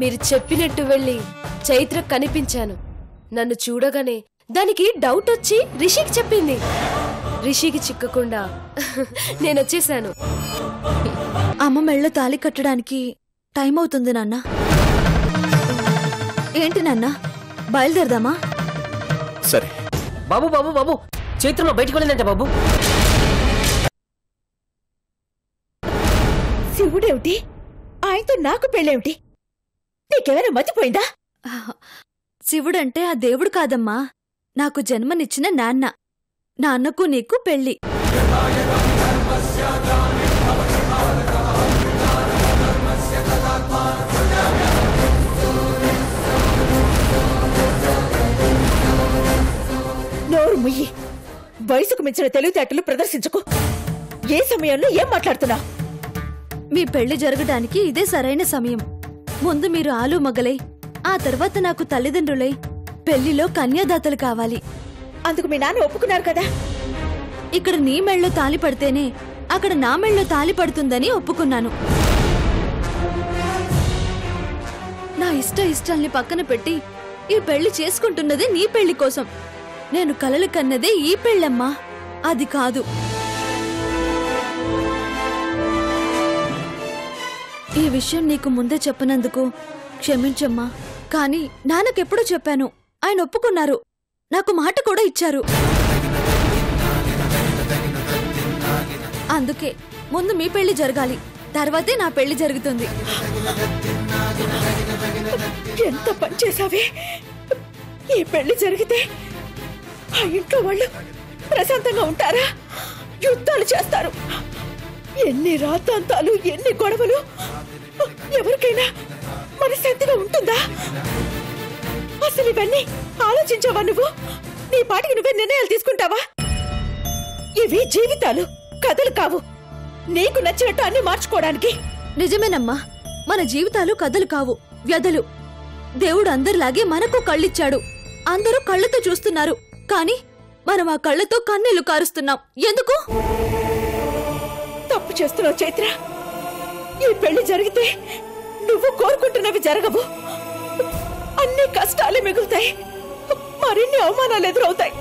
మీరు చెప్పినట్టు వెళ్ళి చైత్ర కనిపించాను. నన్ను చూడగానే దానికి డౌట్ వచ్చి రిషికి చెప్పింది. రిషికి చిక్కకుండా నేనొచ్చేశాను. అమ్మ మెళ్ళ తాళి కట్టడానికి టైం అవుతుంది నాన్న. ఏంటి నాన్న, బయలుదేరదామా? సరే. బాబు బాబు బాబు, చైత్రమ్మ బయటికి వెళ్ళిందంట బాబు. శివుడేమిటి, ఆయనతో నాకు పెళ్ళేమిటి? నీకేమైనా మర్చిపోయిందా? శివుడంటే ఆ దేవుడు కాదమ్మా, నాకు జన్మనిచ్చిన నాన్న. నాన్నకు నీకు పెళ్ళి. నోరు ముయ్యి. వయసుకు మించిన తెలివితేటలు ప్రదర్శించకు. ఏ సమయంలో ఏం మాట్లాడుతున్నా? మీ పెళ్లి జరగడానికి ఇదే సరైన సమయం. ముందు మీరు ఆలు మగలై, ఆ తర్వాత నాకు తల్లిదండ్రులై పెళ్లిలో కన్యాదాతలు కావాలి. అందుకు మీ నాన్న ఒప్పుకున్నారు కదా? ఇక్కడ నీ మెళ్ళో తాలి పడితేనే అక్కడ నా మెళ్ళో తాలి పడుతుందని ఒప్పుకున్నాను. నా ఇష్టాల్ని పక్కన పెట్టి ఈ పెళ్లి చేసుకుంటున్నది నీ పెళ్లి కోసం. నేను కలలు కన్నదే ఈ పెళ్ళమ్మా, అది కాదు. ఈ విషయం నీకు ముందే చెప్పనందుకు క్షమించమ్మా. కానీ నాన్నకెప్పుడూ చెప్పాను, ఆయన ఒప్పుకున్నారు, నాకు మాట కూడా ఇచ్చారు. అందుకే ముందు మీ పెళ్లి జరగాలి, తర్వాతే నా పెళ్లి జరుగుతుంది. ఎంత పని చేసావే! ఈ పెళ్లి జరిగితే ఆ ఇంట్లో వాళ్ళు ప్రశాంతంగా ఉంటారా? యుద్ధాలు చేస్తారు. ఎన్ని రాతాంతాలు, ఎన్ని గొడవలు. ఎవరికైనా మనశ్శాంతిగా ఉంటుందా? అసలు ఇవన్నీ ఆలోచించావా నువ్వు? నీ పాటికి నువ్వే నిర్ణయాలు తీసుకుంటావా? ఇవి జీవితాలు, కథలు కావు. నీకు నచ్చినట్టు అన్ని మార్చుకోవడానికి. నిజమేనమ్మా, మన జీవితాలు కథలు కావు, వ్యధలు. దేవుడు అందరిలాగే మనకు కళ్ళిచ్చాడు. అందరూ కళ్ళతో చూస్తున్నారు, కానీ మనం ఆ కళ్ళతో కన్నీళ్లు కారుస్తున్నాం. ఎందుకు? తప్పు చేస్తున్నావు చైత్ర. ఈ పెళ్లి జరిగితే నువ్వు కోరుకుంటున్నవి జరగవు. అన్ని కష్టాలే మిగులుతాయి, మరిన్ని అవమానాలు ఎదురవుతాయి.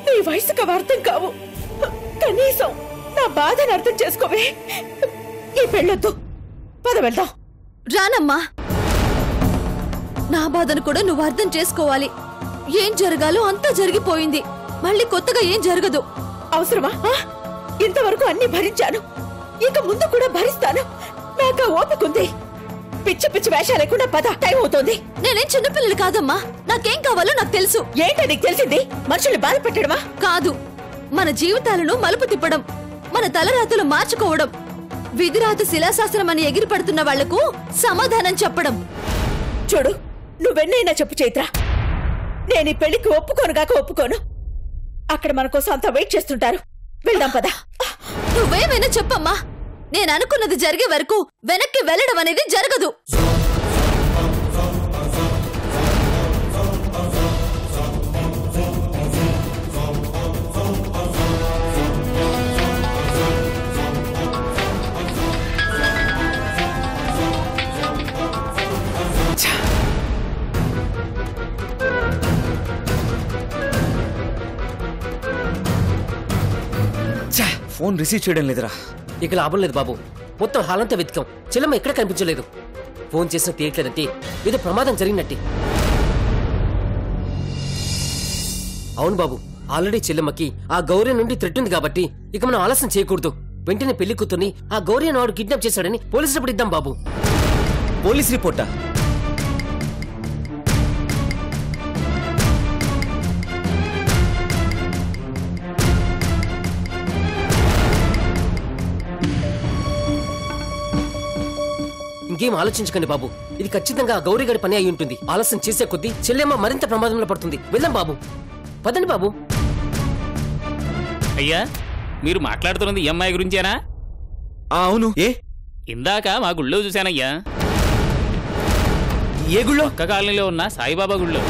నీ వయసుకు అవి అర్థం కావు. కనీసం నా బాధను అర్థం చేసుకోవే. ఈ పెళ్ళొద్దు, పద వెళ్దాం. రానమ్మా, నా బాధను కూడా నువ్వు అర్థం చేసుకోవాలి. ఏం జరగాలో అంతా జరిగిపోయింది, మళ్ళీ కొత్తగా ఏం జరగదు. అవసరమా? ఇంతవరకు అన్ని భరించాను, ఇక ముందు కూడా భరిస్తాను. నాకు ఓపికంది. పిచ్చి పిచ్చి వేషాలు లేకుండా పద, టైం అవుతోంది. నేనేం చిన్నపిల్లలు కాదమ్మా, నాకేం కావాలో నాకు తెలుసు. ఏంటో నీకు తెలిసింది? మనుషుల్ని బాధ పెట్టడమా? కాదు, మన జీవితాలను మలుపు తిప్పడం, మన తలరాతలు మార్చుకోవడం, విధిరాత శిలాశాసనం అని ఎగిరిపడుతున్న వాళ్లకు సమాధానం చెప్పడం. చూడు, నువ్వెన్నైనా చెప్పు చైత్ర, నేను ఈ పెళ్లికి ఒప్పుకోనుగాక ఒప్పుకోను. అక్కడ మన కోసం అంతా వెయిట్ చేస్తుంటారు. వెళ్దాం పద. నువ్వేమైనా చెప్పమ్మా, నేను అనుకున్నది జరిగే వరకు వెనక్కి వెళ్ళడం అనేది జరగదు. ఫోన్ రిసీవ్ చేయడం లేదురా. ఇక లాభం లేదు బాబు, మొత్తం హాలంతా వెతికాం, చెల్లమ్మ ఎక్కడ కనిపించలేదు. ఫోన్ చేసిన తీయట్లేదంటే ఏదో ప్రమాదం జరిగినట్టే. అవును బాబు, ఆల్రెడీ చెల్లమ్మకి ఆ గౌరీ నుండి థ్రెట్ ఉంది కాబట్టి ఇక మనం ఆలస్యం చేయకూడదు. వెంటనే పెళ్లి కూతుర్ని ఆ గౌరీ వాడు కిడ్నాప్ చేశాడని పోలీసు రిపోర్ట్ ఇద్దాం బాబు. పోలీస్ రిపోర్టా? ఇంకేం ఆలోచించకండి బాబు, ఇది ఖచ్చితంగా గౌరీగడి పని అయి ఉంటుంది. ఆలస్యం చేసే కొద్దీ చెల్లెమ్మ మరింత ప్రమాదంలో పడుతుంది. వెళ్దాం బాబు, పదండి బాబు. అయ్యా, మీరు మాట్లాడుతున్నది ఈ అమ్మాయి గురించేనా? అవును. ఏ? ఇందాక మా గుళ్ళో చూశానయ్యా. ఏ గుళ్ళో? పక్క కాలనీలో ఉన్న సాయిబాబా గుళ్ళో.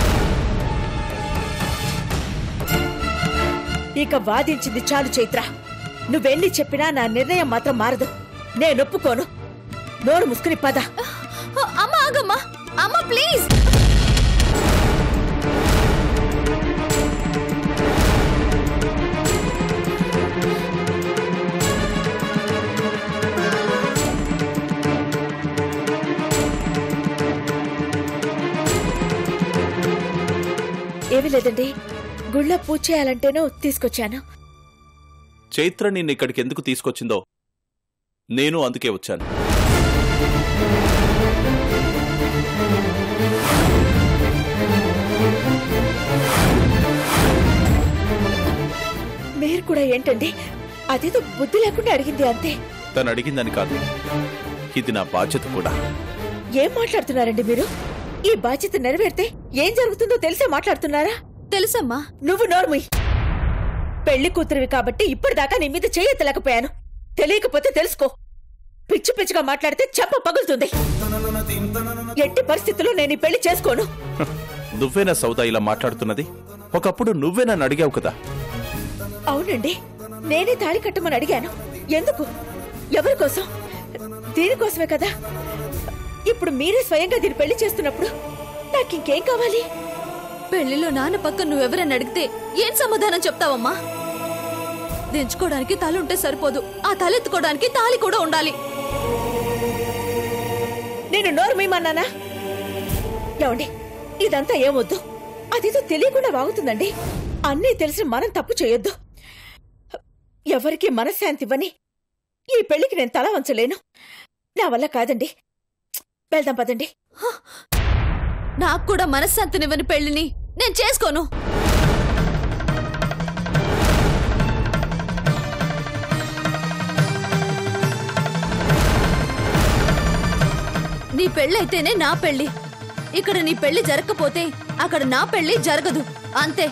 ఇక వాదించింది చాలు చైత్ర. నువ్వెన్ని చెప్పినా నా నిర్ణయం మాత్రం మారదు. నేను ఒప్పుకోను. నోరు ముసుకుని పద. అమ్మ ఆగమ్మా, అమ్మ ప్లీజ్. ఏమీ లేదండి, గుళ్ళో పూజ చేయాలంటేనో తీసుకొచ్చాను. చైత్ర నిన్ను ఇక్కడికి ఎందుకు తీసుకొచ్చిందో నేను అందుకే వచ్చాను. మీరు కూడా ఏంటండి, అదేదో బుద్ధి లేకుండా అడిగింది అంతే. తను అడిగిందని కాదు, ఇది నా బాధ్యత కూడా. ఏం మాట్లాడుతున్నారండి మీరు? ఈ బాధ్యత నెరవేరితే ఏం జరుగుతుందో తెలిసే మాట్లాడుతున్నారా? తెలుసమ్మా. నువ్వు నోర్మి. పెళ్లి కూతురివి కాబట్టి ఇప్పటిదాకా నీ మీద చేయెత్తలేకపోయాను. తెలియకపోతే తెలుసుకో. పిచ్చి పిచ్చిగా మాట్లాడితే చెంప పగులుతుంది. ఎట్టి పరిస్థితుల్లో నేను ఈ పెళ్లి చేసుకోను. నువ్వేనా సౌదా ఇలా మాట్లాడుతున్నది? ఒకప్పుడు నువ్వే నన్ను అడిగావు కదా. అవునండి, నేనే తాళి కట్టమని అడిగాను. ఎందుకు? ఎవరి కోసం? దీనికోసమే కదా. ఇప్పుడు మీరే స్వయంగా దీన్ని పెళ్లి చేస్తున్నప్పుడు నాకింకేం కావాలి? పెళ్లిలో నాన్న పక్కన నువ్వెవరని అడిగితే ఏం సమాధానం చెప్తావమ్మా? దించుకోవడానికి తల ఉంటే సరిపోదు, ఆ తలెత్తుకోవడానికి తాళి కూడా ఉండాలి. నేను నోరు మీమన్నానా? ఏమండి, ఇదంతా ఏమొద్దు. అదేదో తెలియకుండా వాగుతుందండి. అన్నీ తెలిసి మనం తప్పు చేయొద్దు. ఎవరికి మనశ్శాంతి ఇవ్వని ఈ పెళ్లికి నేను తల వంచలేను. నా వల్ల కాదండి. వెళ్దాం పదండి. నాకు కూడా మనశ్శాంతినివ్వని పెళ్లిని నేను చేసుకోను. నీ పెళ్ళైతేనే నా పెళ్లి. ఇక్కడ నీ పెళ్లి జరగకపోతే అక్కడ నా పెళ్లి జరగదు, అంతే.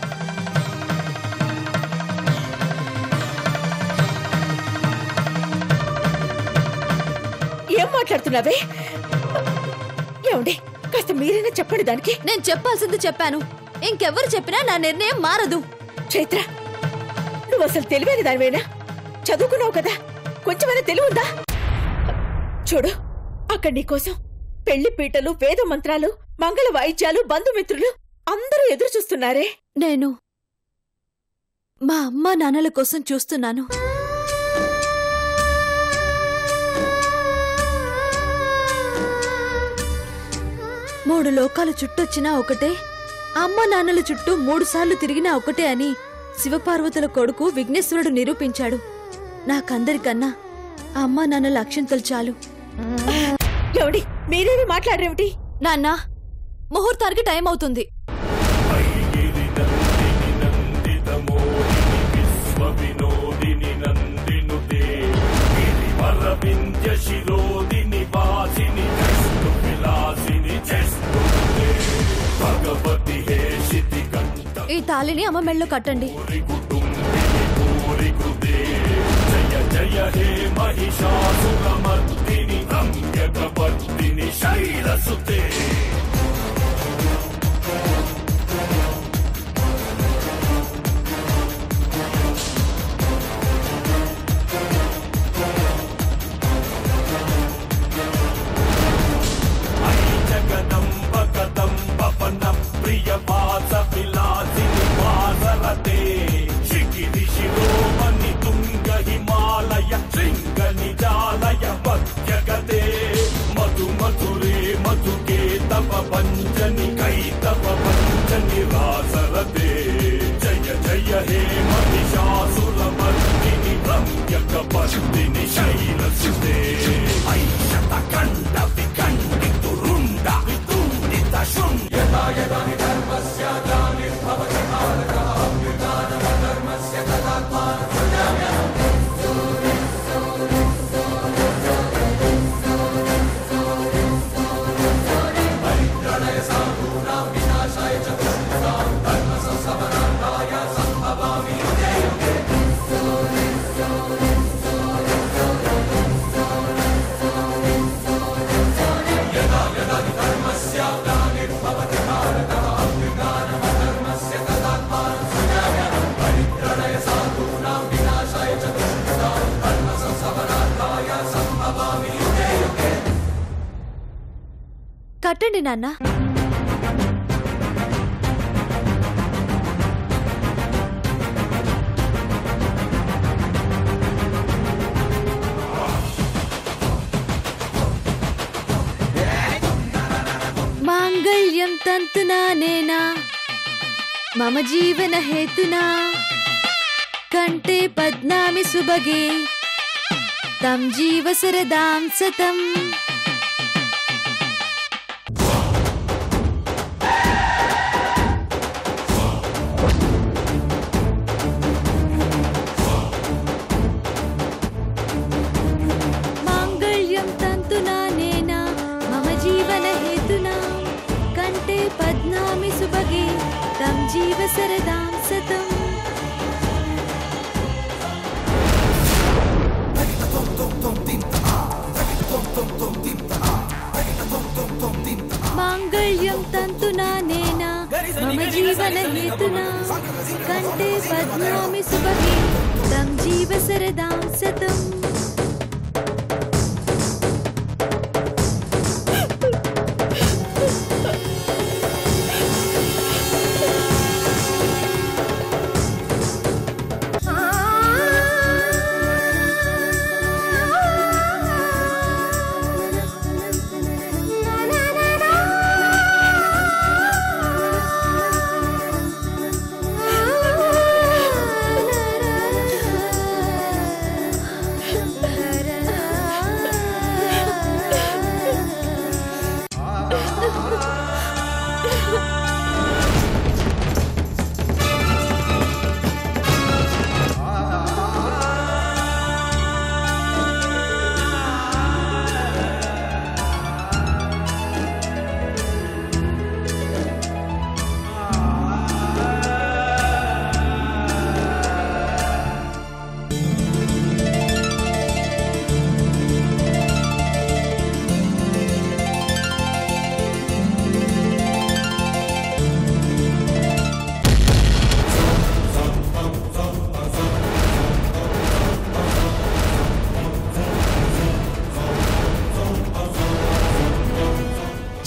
ఏం మాట్లాడుతున్నావే? ఏమండి, కాస్త మీరైనా చెప్పండి దానికి. నేను చెప్పాల్సింది చెప్పాను. ఇంకెవ్వరు చెప్పినా నా నిర్ణయం మారదు. చైత్ర, నువ్వు అసలు తెలివైన దానివేనా? చదువుకున్నావు కదా, కొంచెమైనా తెలివుందా? చూడు, అక్కడ నీకోసం పెళ్లి పీటలు, వేద మంత్రాలు, మంగళ వాయిద్యాలు, బంధుమిత్రులు అందరూ ఎదురు చూస్తున్నారే. నేను మా అమ్మా నాన్నల కోసం చూస్తున్నాను. మూడు లోకాల చుట్టొచ్చినా ఒకటే, అమ్మ నాన్నల చుట్టూ 3 సార్లు తిరిగినా ఒకటే అని శివపార్వతుల కొడుకు విఘ్నేశ్వరుడు నిరూపించాడు. నాకందరికన్నా అమ్మా నాన్నల అక్షంతలు చాలు. ఏమండి, మీరేమి మాట్లాడరేమిటి? నాన్న, ముహూర్తానికి టైం అవుతుంది. ఈ తాళిని అమ్మ మెళ్ళో కట్టండి. జయ జయ హే మహిషాసురమర్దిని రమ్యకపర్దిని శైలసుతే. పంచని కైతవ పంచని రాసరతే. జయ జయ హే మహిషాసురమర్దిని రమ్యకపర్దిని శైలసుతే. ఐషత కండ వికండితురుండ వితుండిత శృంగ యదా యదా హి ధర్మస్య గ్లానిర్భవతి భారతః అభ్యుత్థానమ ధర్మస్య తదాత్మానం కట్టండి నాన్న. మాంగళ్యం తంతునా నేనా మమ జీవన హేతునా కంటే పద్నామి సుభగే తం జీవ సరదాం సతం. మాంగళ్యం తంతునా నేనా మమ జీవన హేతునా కంటే పద్నామి సుభగే తం జీవ సరదాం సతం. మాంగళ్యం తంతునా నేనా మమ జీవన హేతునా కంటే పద్నామి సుభగే తం జీవ సరదాం సతం.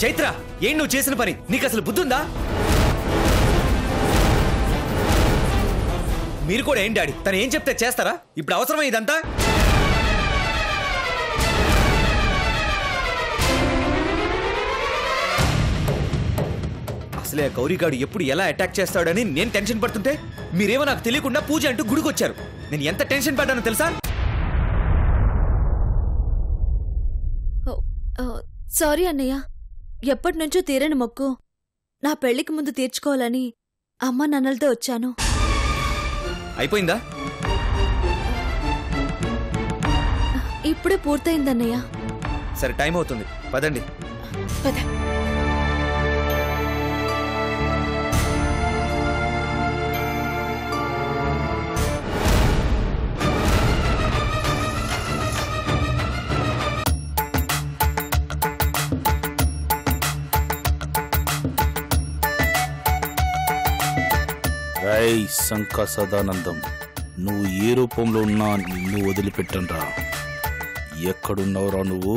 చైత్ర, ఏం నువ్వు చేసిన పని? నీకు అసలు బుద్ధుందా? మీరు కూడా ఏం డాడీ, తను ఏం చెప్తే చేస్తారా? ఇప్పుడు అవసరమా ఇదంతా? అసలే గౌరీగాడు ఎప్పుడు ఎలా అటాక్ చేస్తాడని నేను టెన్షన్ పడుతుంటే మీరేమో నాకు తెలియకుండా పూజ అంటూ గుడికొచ్చారు. నేను ఎంత టెన్షన్ పడ్డానో తెలుసా? సారీ అన్నయ్య, ఎప్పటి నుంచో తీరని మొక్కు నా పెళ్లికి ముందు తీర్చుకోవాలని అమ్మ నాన్నలతో వచ్చాను. అయిపోయిందా? ఇప్పుడే పూర్తయిందన్నయ్య. సరే, టైం అవుతుంది, పదండి. పద. రై శంక సదానందం, నువ్వు ఏ రూపంలో ఉన్నా నిన్ను వదిలిపెట్టండ్రా. ఎక్కడున్నావురా నువ్వు?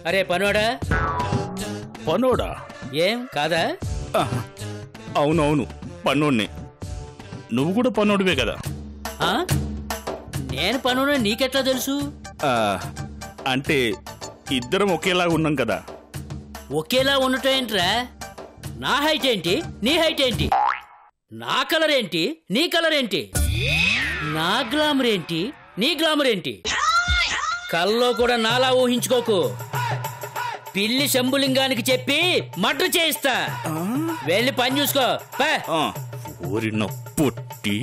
అరే పనోడా. పనోడా? ఏం కాదా? అవునవును, పన్నోడ్నే. నువ్వు కూడా పన్నోడివే కదా? నేను పనోడా నీకెట్లా తెలుసు? అంటే ఇద్దరం ఒకేలాగా ఉన్నాం కదా. ఒకేలా ఉండటం ఏంట్రా? నా హైట్ ఏంటి, నీ హైట్ ఏంటి? నా కలర్ ఏంటి, నీ కలర్ ఏంటి? నా గ్లామర్ ఏంటి, నీ గ్లామర్ ఏంటి? కల్లో కూడా నాలా ఊహించుకోకు. పిల్లి శంభులింగానికి చెప్పి మర్డర్ చేయిస్తా. వెళ్ళి పని చూసుకో. ఊరిన పుట్టి.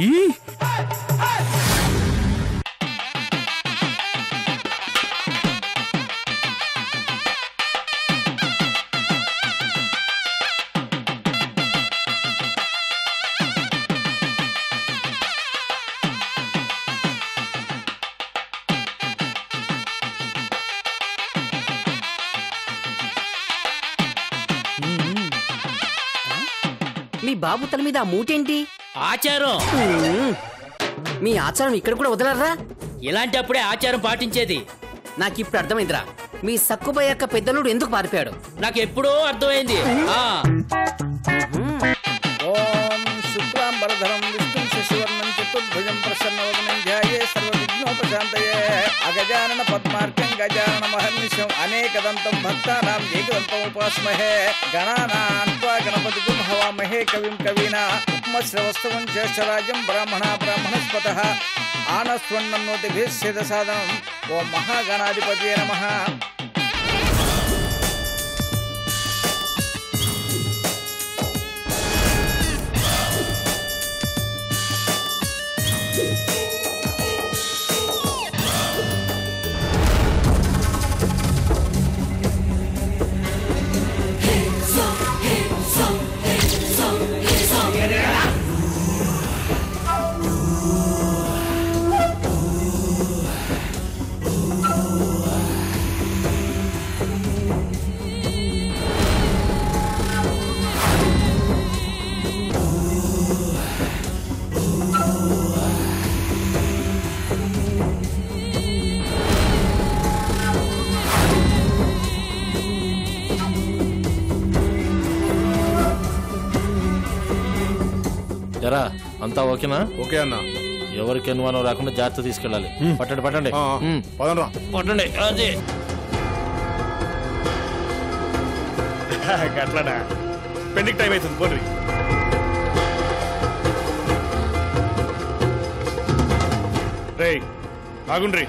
మీ బాబు తల మీద ఆ మూటేంటి? ఆచారం. మీ ఆచారం ఇక్కడ కూడా వదలరా? ఇలాంటప్పుడే ఆచారం పాటించేది. నాకిప్పుడు అర్థమైందిరా మీ సక్కుబయ్యాక పెద్దలుడు ఎందుకు పారిపోయాడు. నాకు ఎప్పుడో అర్థమైంది. ఓం శుక్లాంబరధరం విష్ణుం శశివర్ణం చతుర్భుజం ప్రసన్నవదనం ధ్యాయే సర్వవిఘ్నోపశాంతయే అగజానన పద్మార్కం గజానన మహర్నిశం అనేకదంతం భక్తానాం ఏకదంతం ఉపాస్మహే గణానాన్ త్వా గణపతిం హవామహే కవిం కవీనా ఉపమశ్రవస్తవం జ్యేష్ఠరాజం బ్రాహ్మణస్పతః ఆనస్వన్నోతిభిः సిద్ధసాదనం. ఓం మహాగణాధిపతయే నమః. ఎరా అంతా ఓకేనా? ఓకే అన్న. ఎవరికి అనుమానం రాకుండా జాగ్రత్త తీసుకెళ్ళాలి. పట్టండి పట్టండి పట్టండి. అదే అట్లానా పెండింగ్ టైం అవుతుంది పోండి. రే ఆగుండ్రి.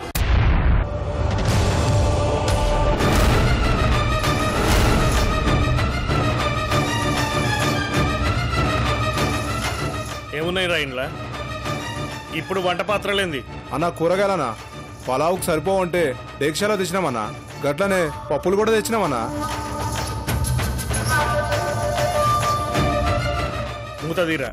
ఏమున్నాయి రా ఇంట్లో? ఇప్పుడు వంట పాత్రలేంది అన్న? కూరగాయలనా? పలావుకు సరిపోవంటే డేక్షాలో తెచ్చినామన్నా. గట్లనే పప్పులు కూడా తెచ్చినామన్నా. మూతదీరా.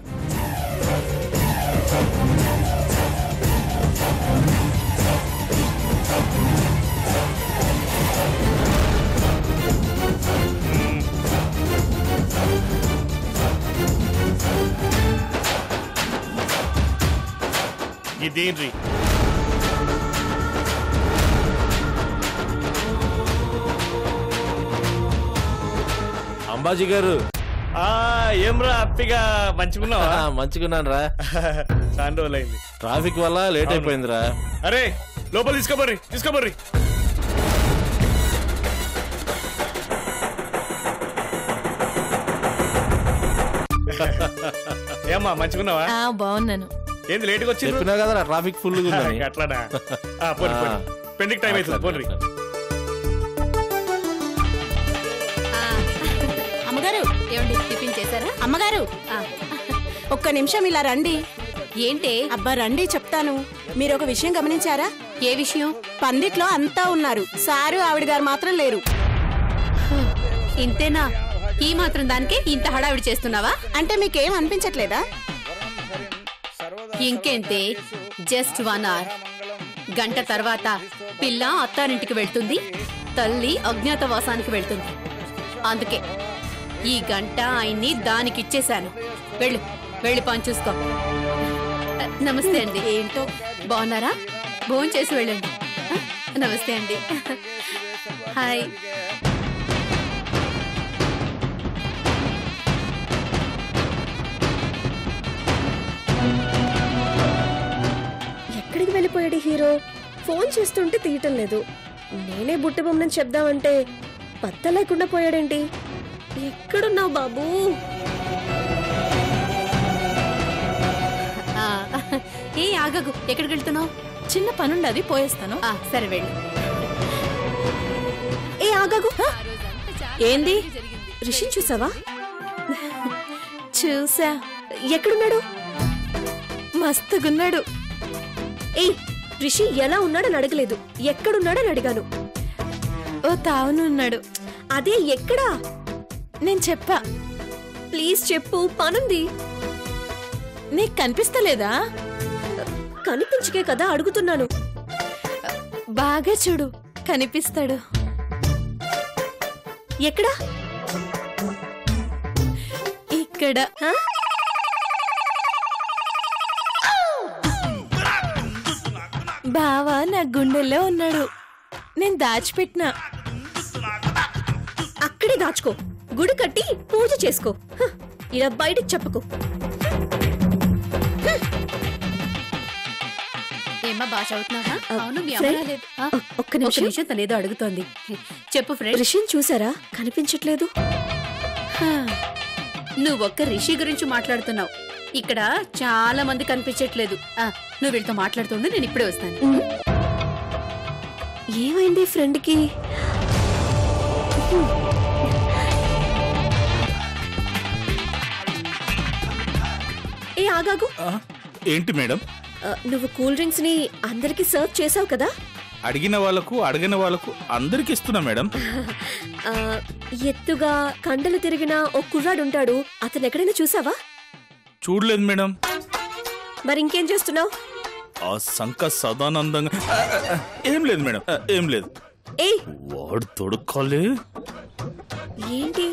ఇదేంటి అంబాజీ గారు? ఏమ్రా అప్పిగా మంచుకున్నావా? మంచుకున్నాను రా. చాలా రోజులైంది. ట్రాఫిక్ వల్ల లేట్ అయిపోయిందిరా. అరే లోపల తీసుకోబర్రి. ఏమ్మా మంచుకున్నావా? బాగున్నాను. ఏంది లేట్గా వచ్చి? చెప్పినా కదా ట్రాఫిక్ ఫుల్ ఉందని. అట్లానా? పెండింగ్ టైం అవుతుంది పోండి. అమ్మగారు ఏమండి టిఫిన్ చేశారా? అమ్మగారు ఒక్క నిమిషం ఇలా రండి. ఏంటి? అబ్బా రండి చెప్తాను. మీరు ఒక విషయం గమనించారా? ఏ విషయం? పందిట్లో అంతా ఉన్నారు, సారు ఆవిడ గారు మాత్రం లేరు. ఇంతేనా? ఈ మాత్రం దానికి ఇంత హడావిడి చేస్తున్నావా? అంటే మీకేం అనిపించట్లేదా? ఇంకేంతే, జస్ట్ 1 hour. గంట తర్వాత పిల్ల అత్తారింటికి వెళ్తుంది, తల్లి అజ్ఞాతవాసానికి వెళ్తుంది. అందుకే ఈ గంట ఆయన్ని దానికిచ్చేశాను. వెళ్ళి పని చూసుకో. నమస్తే అండి. ఏంటో బాగున్నారా? భోజనం చేసి వెళ్ళండి. నమస్తే అండి. హాయ్. ఎక్కడికి వెళ్ళిపోయాడు హీరో? ఫోన్ చేస్తుంటే తీయటం లేదు. నేనే బుట్టి బొమ్మని చెప్దామంటే పత్త లేకుండా పోయాడేంటి? ఎక్కడున్నావు బాబూ? ఏ ఆగకు, ఎక్కడికి వెళ్తున్నావు? చిన్న పనుండది, పోయేస్తాను. సరే వెళ్ళు. ఏ ఆగకు. ఏంది? రిషి చూసావా? చూసా. ఎక్కడున్నాడు? మస్తుగున్నాడు. ఏయ్, రిషి ఎలా ఉన్నాడని అడగలేదు, ఎక్కడున్నాడని అడిగాను. ఓ తావునున్నాడు. అదే ఎక్కడా? నేను చెప్పా. ప్లీజ్ చెప్పు, పనుంది. నీకు కనిపిస్తలేదా? కనిపించకే కదా అడుగుతున్నాను. బాగా చూడు, కనిపిస్తాడు. ఎక్కడా? ఇక్కడ. బావా నా గుండెల్లో ఉన్నాడు, నేను దాచిపెట్టినా. అక్కడే దాచుకో, గుడి కట్టి పూజ చేసుకో. ఇలా బయటకు చెప్పకు. ఏమ్మా బాగా చదువుతున్నావా? అవును మీ ఫ్రెండ్, అమ్మ రాలేదు. ఒక్క నిమిషం తనేదో అడుగుతోంది. చెప్పు ఫ్రెండ్. రిషిని చూసారా? కనిపించట్లేదు. నువ్వు ఒక్క రిషి గురించి మాట్లాడుతున్నావు, ఇక్కడ చాలా మంది కనిపించట్లేదు. నువ్వు వీళ్ళతో మాట్లాడుతుండే, నేను ఇప్పుడే వస్తాను. ఏమైంది ఫ్రెండ్కి? ఏ ఆగాగు. ఏంటి మేడం? నువ్వు కూల్ డ్రింక్స్ ని అందరికి సర్వ్ చేసావు కదా? అడిగిన వాళ్ళకు అడగిన వాళ్ళకు అందరికి ఇస్తున్నా మేడం. ఎత్తుగా కండలు తిరిగిన ఓ కుర్రాడు ఉంటాడు, అతను ఎక్కడైనా చూసావా? చూడలేదు మేడం. మరి ఇంకేం చేస్తున్నావు? ఆ సంక సదానందంగా ఏం లేదు మేడం, ఏం లేదు. ఏయ్, వాడు తొడుక్కాలే. ఏంటి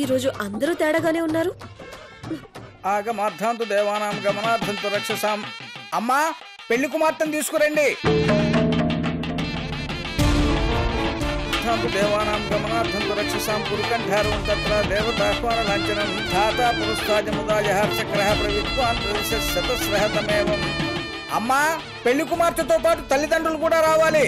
ఈరోజు అందరూ తేడాగానే ఉన్నారు? ఆగమార్థంతు దేవానాం గమనార్థంతు రక్షసాం. అమ్మా, పెళ్లి కుమార్తెను తీసుకురండి. దేవానాం గమనార్థంతు రక్షసాం పురుకంఠారం తత్ర దేవతాహ్వాన లాంఛనం ధాతా పురస్తాజముదాయ హర్షగ్రహ ప్రవిద్వాన్ శతస్రహతమేవం. అమ్మా, పెళ్లి కుమార్తెతో పాటు తల్లిదండ్రులు కూడా రావాలి.